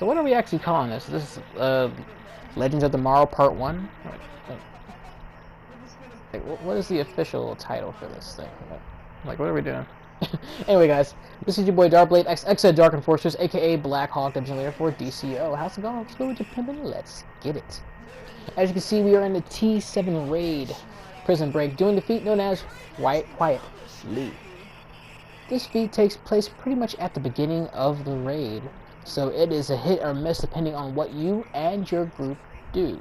So what are we actually calling this? This is Legends of Tomorrow Part 1? What is the official title for this thing? Like, what are we doing? Anyway, guys, this is your boy DrkBLADExx, ex Dark Enforcers, aka Black Hawk, Leader for DCUO. How's it going? What's good with your pimpin'? Let's get it. As you can see, we are in the T7 raid prison break, doing the feat known as Riot Quiet. This feat takes place pretty much at the beginning of the raid, so it is a hit or miss depending on what you and your group do.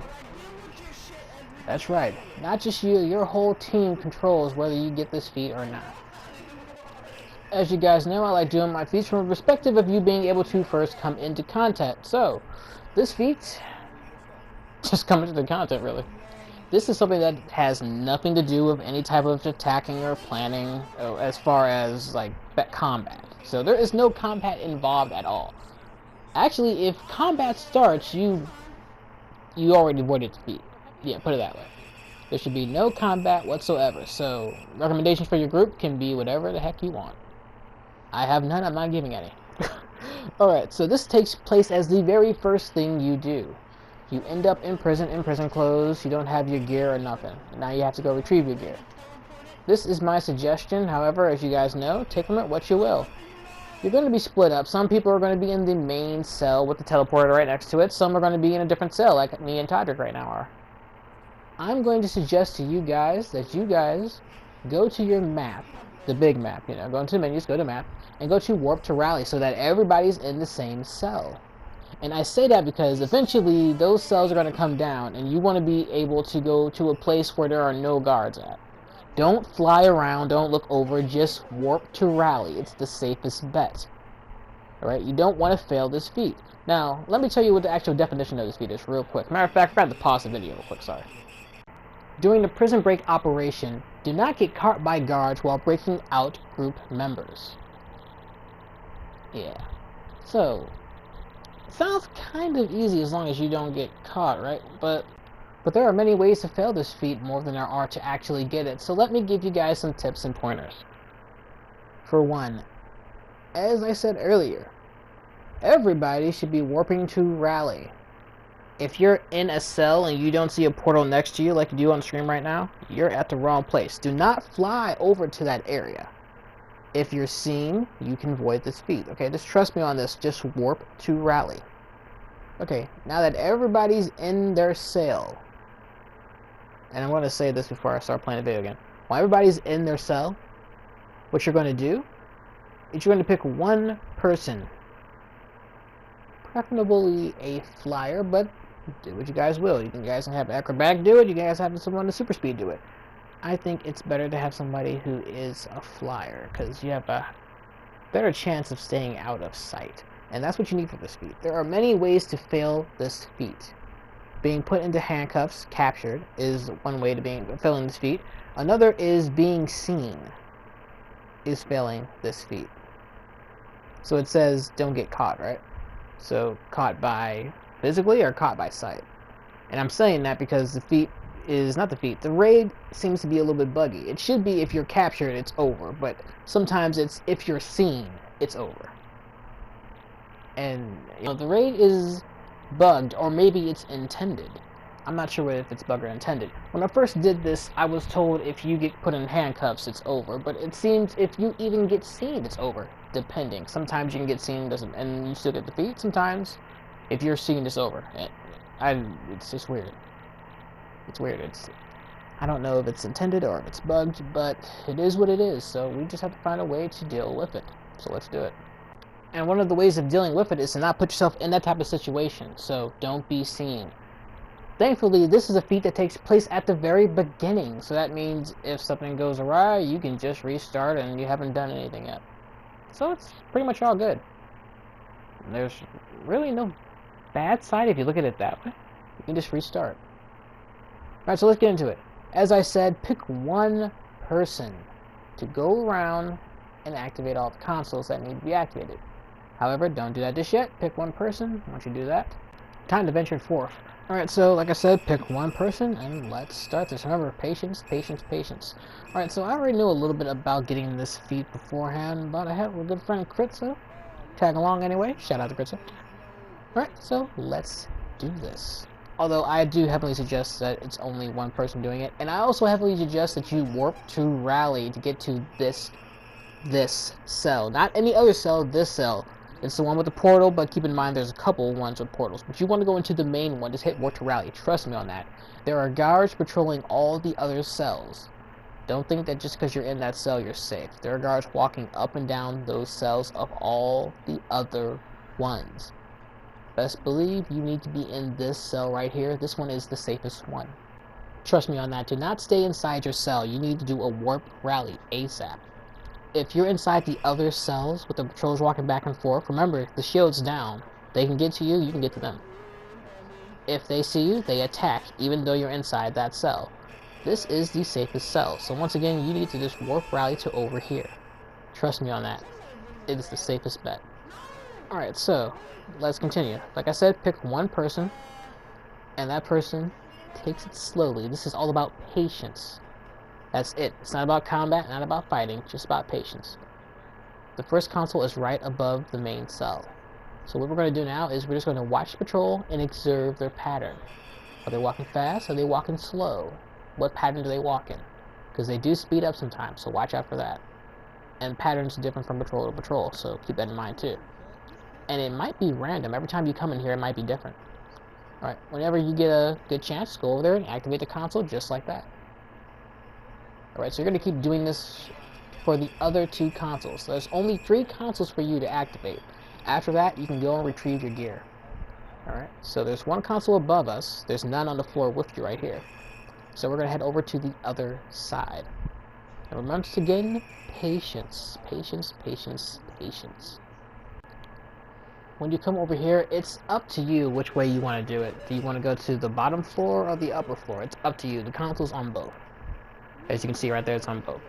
That's right, not just you, your whole team controls whether you get this feat or not. As you guys know, I like doing my feats from a perspective of you being able to first come into contact. So, this feat, just come into the content really. This is something that has nothing to do with any type of attacking or planning as far as like combat. So there is no combat involved at all. Actually, if combat starts, you already avoided defeat. Yeah, put it that way. There should be no combat whatsoever. So recommendations for your group can be whatever the heck you want. I have none, I'm not giving any. Alright, so this takes place as the very first thing you do. You end up in prison clothes, you don't have your gear or nothing. Now you have to go retrieve your gear. This is my suggestion, however, as you guys know, take from it what you will. You're going to be split up. Some people are going to be in the main cell with the teleporter right next to it. Some are going to be in a different cell, like me and Todrick right now are. I'm going to suggest to you guys that you guys go to your map, the big map, you know, go into menus, go to map, and go to warp to rally so that everybody's in the same cell. And I say that because eventually those cells are going to come down and you want to be able to go to a place where there are no guards at. Don't fly around, don't look over, just warp to rally. It's the safest bet. Alright, you don't want to fail this feat. Now, let me tell you what the actual definition of this feat is real quick. Matter of fact, I forgot to pause the video real quick, sorry. During the prison break operation, do not get caught by guards while breaking out group members. Yeah. So, sounds kind of easy as long as you don't get caught, right? But there are many ways to fail this feat more than there are to actually get it. So let me give you guys some tips and pointers. For one, as I said earlier, everybody should be warping to rally. If you're in a cell and you don't see a portal next to you like you do on stream right now, you're at the wrong place. Do not fly over to that area. If you're seen, you can avoid this feat. Okay, just trust me on this. Just warp to rally. Okay, now that everybody's in their cell, and I'm going to say this before I start playing the video again. While everybody's in their cell, what you're going to do is you're going to pick one person. Preferably a flyer, but do what you guys will. You guys can have acrobatic do it. You guys have someone to super speed do it. I think it's better to have somebody who is a flyer because you have a better chance of staying out of sight. And that's what you need for this feat. There are many ways to fail this feat. Being put into handcuffs, captured, is one way to failing this feat. Another is being seen, is failing this feat. So it says don't get caught, right? So caught by physically or caught by sight. And I'm saying that because the feat is not the feat. The raid seems to be a little bit buggy. It should be if you're captured, it's over. But sometimes it's if you're seen, it's over. And you know, the raid is bugged, or maybe it's intended. I'm not sure if it's bugged or intended. When I first did this, I was told if you get put in handcuffs, it's over. But it seems if you even get seen, it's over. Depending. Sometimes you can get seen and you still get the feat. Sometimes, if you're seen, it's over. It's just weird. It's weird. I don't know if it's intended or if it's bugged, but it is what it is. So we just have to find a way to deal with it. So let's do it. And one of the ways of dealing with it is to not put yourself in that type of situation. So don't be seen. Thankfully, this is a feat that takes place at the very beginning. So that means if something goes awry, you can just restart and you haven't done anything yet. So it's pretty much all good. There's really no bad side if you look at it that way. You can just restart. Alright, so let's get into it. As I said, pick one person to go around and activate all the consoles that need to be activated. However, don't do that just yet. Pick one person once you do that. Time to venture forth. Alright, so like I said, pick one person and let's start this. Remember, patience, patience, patience. Alright, so I already knew a little bit about getting this feat beforehand, but I have a good friend Gritzza tag along anyway. Shout out to Gritzza. Alright, so let's do this. Although I do heavily suggest that it's only one person doing it, and I also heavily suggest that you warp to rally to get to this cell. Not any other cell, this cell. It's the one with the portal, but keep in mind there's a couple ones with portals. But you want to go into the main one, just hit warp to rally. Trust me on that. There are guards patrolling all the other cells. Don't think that just because you're in that cell you're safe. There are guards walking up and down those cells of all the other ones. Best believe you need to be in this cell right here. This one is the safest one. Trust me on that. Do not stay inside your cell. You need to do a warp rally ASAP. If you're inside the other cells with the patrols walking back and forth, remember, the shield's down. They can get to you, you can get to them. If they see you, they attack, even though you're inside that cell. This is the safest cell, so once again, you need to just warp rally to over here. Trust me on that. It is the safest bet. Alright, so, let's continue. Like I said, pick one person, and that person takes it slowly. This is all about patience. That's it. It's not about combat, not about fighting, just about patience. The first console is right above the main cell. So what we're going to do now is we're just going to watch the patrol and observe their pattern. Are they walking fast? Are they walking slow? What pattern do they walk in? Because they do speed up sometimes, so watch out for that. And patterns are different from patrol to patrol, so keep that in mind too. And it might be random. Every time you come in here, it might be different. Alright, whenever you get a good chance, go over there and activate the console just like that. Alright, so you're going to keep doing this for the other two consoles. So there's only 3 consoles for you to activate. After that, you can go and retrieve your gear. Alright, so there's one console above us. There's none on the floor with you right here. So we're going to head over to the other side. And remember to gain patience. Patience, patience, patience. When you come over here, it's up to you which way you want to do it. Do you want to go to the bottom floor or the upper floor? It's up to you. The console's on both. As you can see right there, it's on both.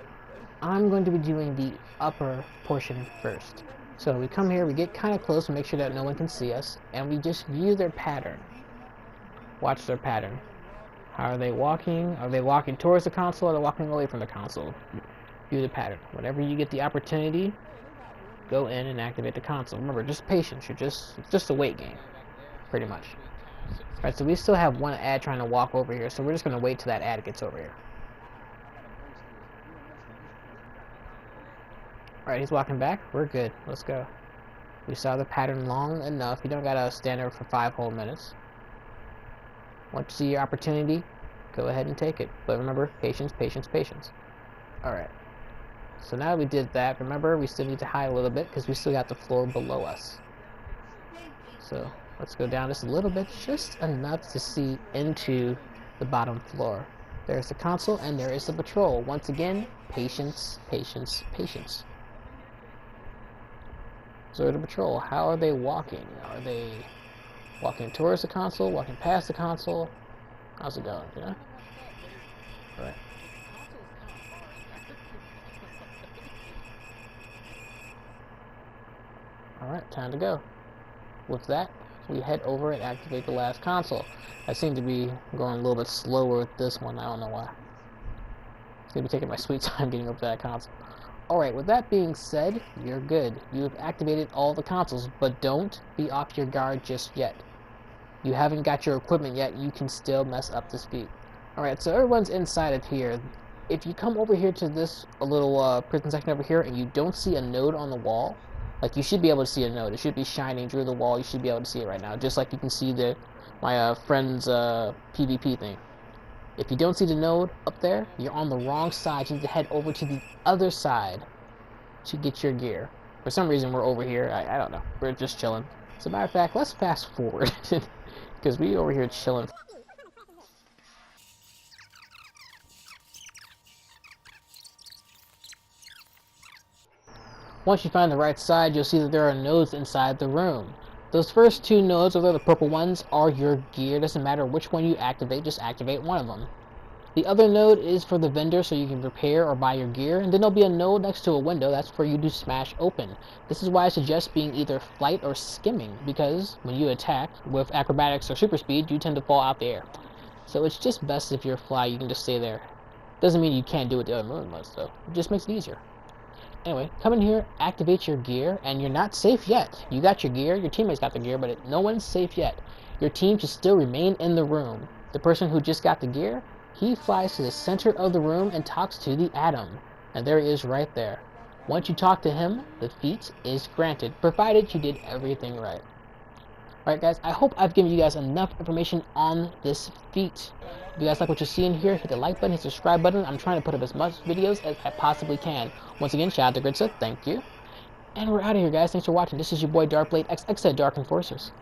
I'm going to be doing the upper portion first. So we come here, we get kind of close to make sure that no one can see us, and we just view their pattern. Watch their pattern. How are they walking? Are they walking towards the console or are they walking away from the console? View the pattern. Whenever you get the opportunity, go in and activate the console. Remember, just patience. It's just a wait game, pretty much. Alright, so we still have one ad trying to walk over here, so we're just going to wait till that ad gets over here. Alright, he's walking back. We're good. Let's go. We saw the pattern long enough. You don't gotta stand there for 5 whole minutes. Once you see your opportunity, go ahead and take it. But remember, patience, patience, patience. Alright. So now we did that. Remember, we still need to hide a little bit because we still got the floor below us. So let's go down just a little bit, just enough to see into the bottom floor. There's the console and there is the patrol. Once again, patience, patience, patience. So the patrol, how are they walking? Are they walking towards the console, walking past the console? How's it going, you know? Alright. Alright, time to go. With that, we head over and activate the last console. I seem to be going a little bit slower with this one, I don't know why. I seem to be taking my sweet time getting up to that console. Alright, with that being said, you're good. You have activated all the consoles, but don't be off your guard just yet. You haven't got your equipment yet, you can still mess up the speed. Alright, so everyone's inside of here. If you come over here to this little prison section over here and you don't see a node on the wall, like you should be able to see a node. It should be shining through the wall. You should be able to see it right now, just like you can see my friend's PvP thing. If you don't see the node up there, you're on the wrong side. You need to head over to the other side to get your gear. For some reason, we're over here. I don't know. We're just chilling. As a matter of fact, let's fast forward because we over here chilling. Once you find the right side, you'll see that there are nodes inside the room. Those first 2 nodes, or the purple ones, are your gear. Doesn't matter which one you activate, just activate one of them. The other node is for the vendor, so you can repair or buy your gear, and then there'll be a node next to a window that's for you to smash open. This is why I suggest being either flight or skimming, because when you attack with acrobatics or super speed, you tend to fall out the air. So it's just best if you're fly, you can just stay there. Doesn't mean you can't do what the other node was, though. It just makes it easier. Anyway, come in here, activate your gear, and you're not safe yet. You got your gear, your teammates got the gear, but no one's safe yet. Your team should still remain in the room. The person who just got the gear, he flies to the center of the room and talks to the Atom. And there he is right there. Once you talk to him, the feat is granted, provided you did everything right. Alright guys, I hope I've given you guys enough information on this feat. If you guys like what you're seeing here, hit the like button, hit the subscribe button. I'm trying to put up as much videos as I possibly can. Once again, shout out to Gritzza, thank you. And we're out of here guys, thanks for watching. This is your boy DrkBLADExx, Dark Enforcers.